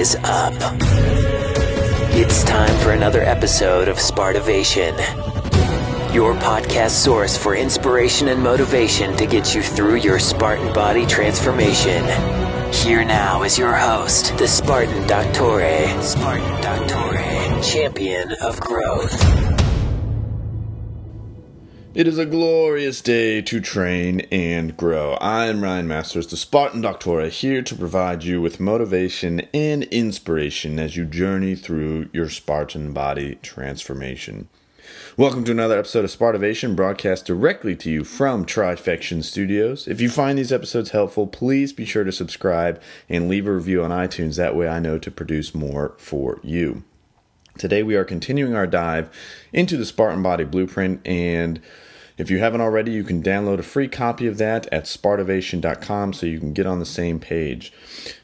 Rise up. It's time for another episode of Spartivation, your podcast source for inspiration and motivation to get you through your Spartan body transformation. Here now is your host, the Spartan Doctore, champion of growth. It is a glorious day to train and grow. I am Ryan Masters, the Spartan Doctor, here to provide you with motivation and inspiration as you journey through your Spartan body transformation. Welcome to another episode of Spartivation, broadcast directly to you from Triad Studios. If you find these episodes helpful, please be sure to subscribe and leave a review on iTunes. That way I know to produce more for you. Today we are continuing our dive into the Spartan Body Blueprint, and if you haven't already, you can download a free copy of that at spartivation.com so you can get on the same page.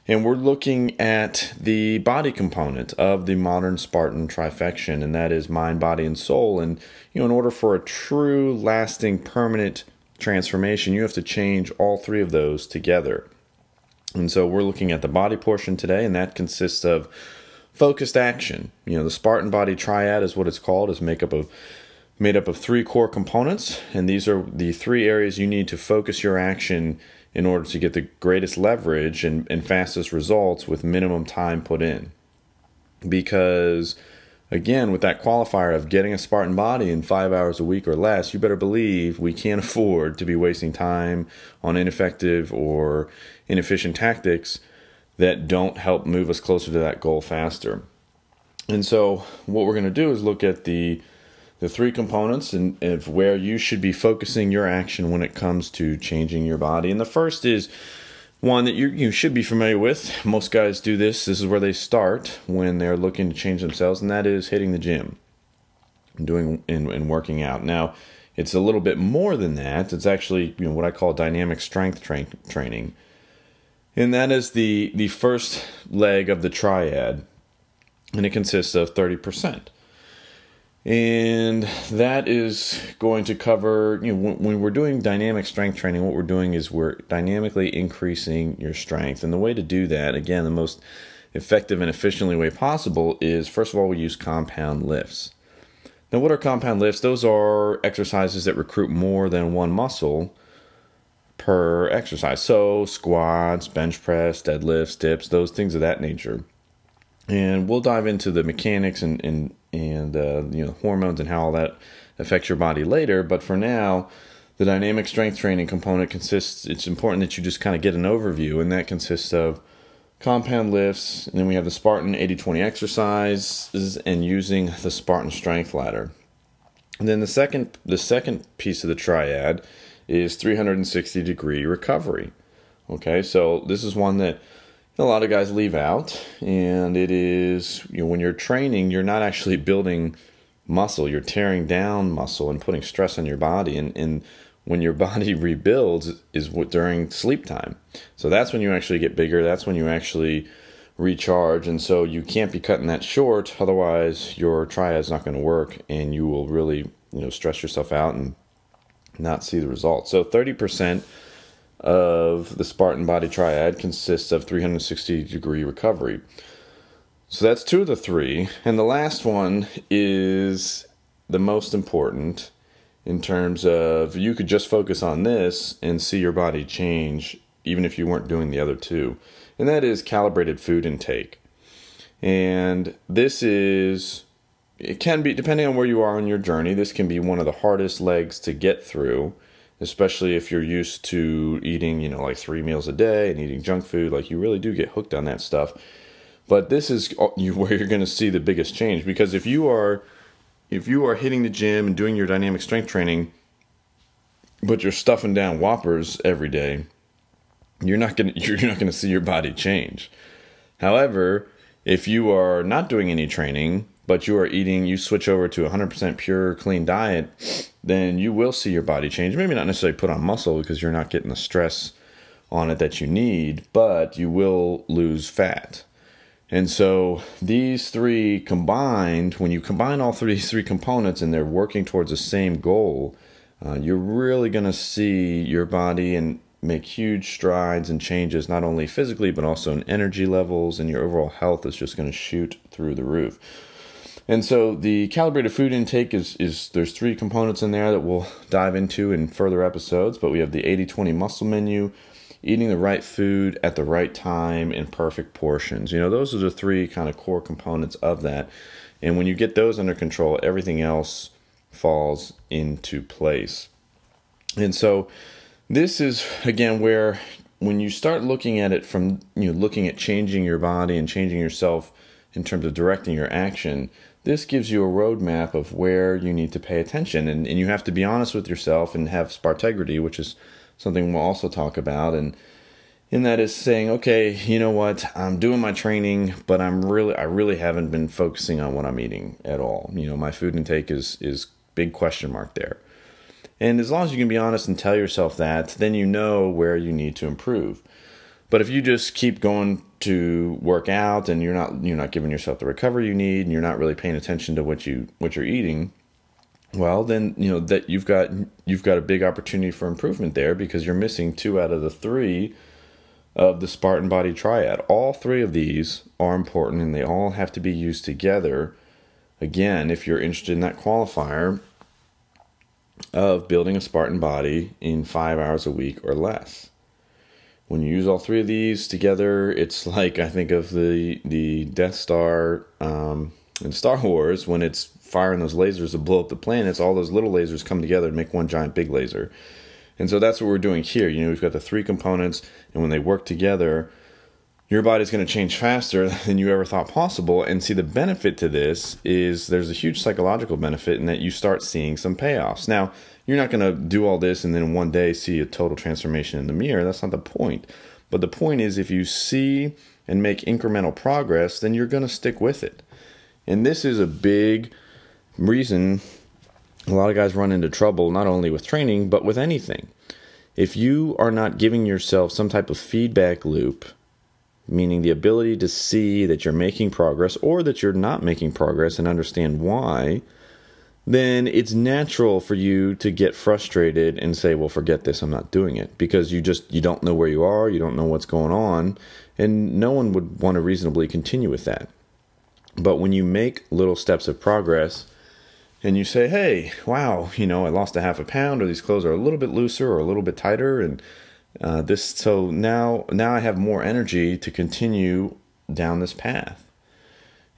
And we're looking at the body component of the modern Spartan trifection, and that is mind, body, and soul. And in order for a true, lasting, permanent transformation, you have to change all three of those together. And so we're looking at the body portion today, and that consists of focused action. The Spartan Body Triad is what it's called. It's made up of three core components, and these are the three areas you need to focus your action in order to get the greatest leverage and fastest results with minimum time put in. Because, again, with that qualifier of getting a Spartan body in 5 hours a week or less, you better believe we can't afford to be wasting time on ineffective or inefficient tactics that don't help move us closer to that goal faster. And so what we're going to do is look at the three components and of where you should be focusing your action when it comes to changing your body. And the first is one that you should be familiar with. Most guys do this. This is where they start when they're looking to change themselves, and that is hitting the gym and working out. Now, it's a little bit more than that. It's actually what I call dynamic strength training. And that is the first leg of the triad, and it consists of 30%. And that is going to cover, when we're doing dynamic strength training, what we're doing is we're dynamically increasing your strength. And the way to do that, again, the most effective and efficiently way possible is, first of all, we use compound lifts. Now, what are compound lifts? Those are exercises that recruit more than one muscle per exercise. So squats, bench press, deadlifts, dips, those things of that nature. And we'll dive into the mechanics and hormones and how all that affects your body later. But for now, the dynamic strength training component it's important that you just kind of get an overview, and that consists of compound lifts, and then we have the Spartan 80-20 exercises and using the Spartan strength ladder. And then the second piece of the triad is 360-degree recovery. Okay, so this is one that a lot of guys leave out, and it is, when you're training, you're not actually building muscle, you're tearing down muscle and putting stress on your body, and when your body rebuilds is during sleep time. So that's when you actually get bigger, that's when you actually recharge, and so you can't be cutting that short, otherwise your triad's not going to work, and you will really stress yourself out and not see the results. So 30% of the Spartan Body Triad consists of 360-degree recovery. So that's two of the three. And the last one is the most important in terms of you could just focus on this and see your body change even if you weren't doing the other two. And that is calibrated food intake. And it can be, depending on where you are on your journey, this can be one of the hardest legs to get through, especially if you're used to eating, like 3 meals a day and eating junk food. Like, you really do get hooked on that stuff. But this is where you're going to see the biggest change, because if you are hitting the gym and doing your dynamic strength training, but you're stuffing down Whoppers every day, you're not going to see your body change. However, if you are not doing any training, but you switch over to 100% pure, clean diet, then you will see your body change. Maybe not necessarily put on muscle because you're not getting the stress on it that you need, but you will lose fat. And so these three combined, when you combine all these three components and they're working towards the same goal, you're really going to see your body and make huge strides and changes, not only physically, but also in energy levels, and your overall health is just going to shoot through the roof. And so the calibrated food intake is there's 3 components in there that we'll dive into in further episodes, but we have the 80-20 muscle menu, eating the right food at the right time in perfect portions. Those are the 3 kind of core components of that. And when you get those under control, everything else falls into place. And so this is, again, where when you start looking at it from, looking at changing your body and changing yourself in terms of directing your action, this gives you a roadmap of where you need to pay attention. And you have to be honest with yourself and have Spartegrity, which is something we'll also talk about. And that is saying, okay, you know what, I'm doing my training, but I really haven't been focusing on what I'm eating at all. My food intake is big question mark there. And as long as you can be honest and tell yourself that, then you know where you need to improve. But if you just keep going to work out and you're not giving yourself the recovery you need, and you're not really paying attention to what you're eating, well, then that you've got a big opportunity for improvement there, because you're missing 2 out of the 3 of the Spartan body triad. All 3 of these are important, and they all have to be used together. Again, if you're interested in that qualifier of building a Spartan body in 5 hours a week or less. When you use all 3 of these together, it's like, I think of the Death Star in Star Wars, when it's firing those lasers to blow up the planets, all those little lasers come together to make one giant big laser. And so that's what we're doing here. We've got the 3 components, and when they work together, your body's going to change faster than you ever thought possible. And see, the benefit to this is there's a huge psychological benefit in that you start seeing some payoffs. Now, you're not going to do all this and then in one day see a total transformation in the mirror. That's not the point. But the point is, if you see and make incremental progress, then you're going to stick with it. And this is a big reason a lot of guys run into trouble, not only with training, but with anything. If you are not giving yourself some type of feedback loop, meaning the ability to see that you're making progress or that you're not making progress and understand why, then it's natural for you to get frustrated and say, well, forget this, I'm not doing it. Because you don't know where you are, you don't know what's going on, and no one would want to reasonably continue with that. But when you make little steps of progress and you say, hey, wow, I lost a half a pound, or these clothes are a little bit looser or a little bit tighter, and so now I have more energy to continue down this path.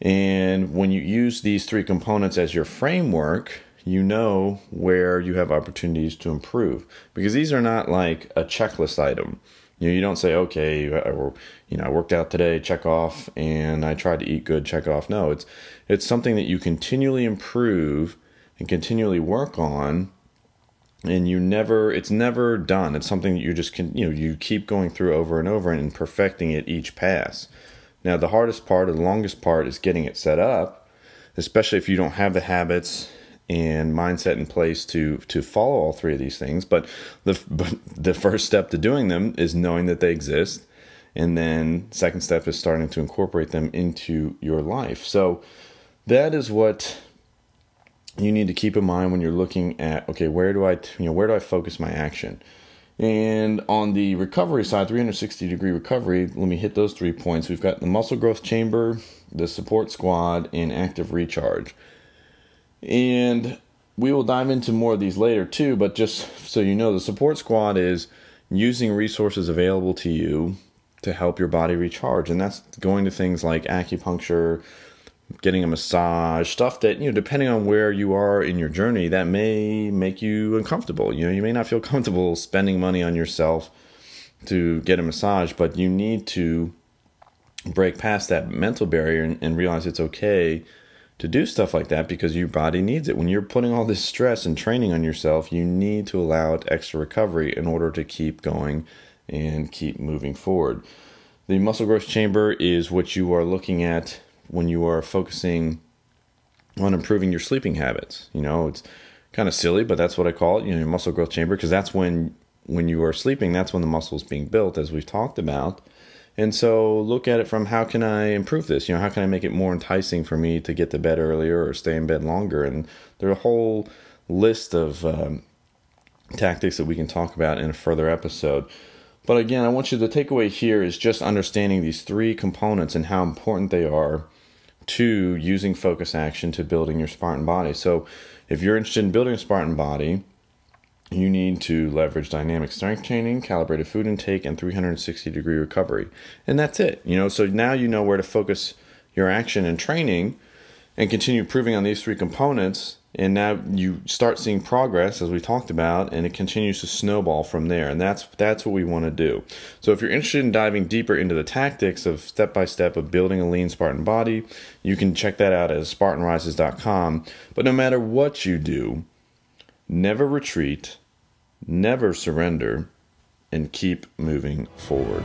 And when you use these 3 components as your framework, you know where you have opportunities to improve, because these are not like a checklist item. You don't say, okay, I worked out today, check off, and I tried to eat good, check off. No, it's something that you continually improve and continually work on. And it's never done. It's something that you just you keep going through over and over and perfecting it each pass. Now, the hardest part or the longest part is getting it set up, especially if you don't have the habits and mindset in place to follow all 3 of these things. But the first step to doing them is knowing that they exist. And then second step is starting to incorporate them into your life. So that is what you need to keep in mind when you're looking at, okay, where do I focus my action? And on the recovery side, 360-degree recovery, let me hit those 3 points. We've got the muscle growth chamber, the support squad, and active recharge. And we will dive into more of these later too, but just so you know, the support squad is using resources available to you to help your body recharge. And that's going to things like acupuncture, getting a massage, stuff that, depending on where you are in your journey, that may make you uncomfortable. You may not feel comfortable spending money on yourself to get a massage, but you need to break past that mental barrier and realize it's okay to do stuff like that, because your body needs it. When you're putting all this stress and training on yourself, you need to allow it extra recovery in order to keep going and keep moving forward. The muscle growth chamber is what you are looking at when you are focusing on improving your sleeping habits. It's kind of silly, but that's what I call it, your muscle growth chamber, because that's when you are sleeping, that's when the muscle is being built, as we've talked about. And so look at it from, how can I improve this? How can I make it more enticing for me to get to bed earlier or stay in bed longer? And there are a whole list of tactics that we can talk about in a further episode. But again, I want you to take away here is just understanding these three components and how important they are to using focus action to building your Spartan body. So if you're interested in building a Spartan body, you need to leverage dynamic strength training, calibrated food intake, and 360-degree recovery. And that's it. So now you know where to focus your action and training and continue improving on these three components. And now you start seeing progress, as we talked about, and it continues to snowball from there. And that's what we want to do. So if you're interested in diving deeper into the tactics of step-by-step of building a lean Spartan body, you can check that out at SpartanRises.com. But no matter what you do, never retreat, never surrender, and keep moving forward.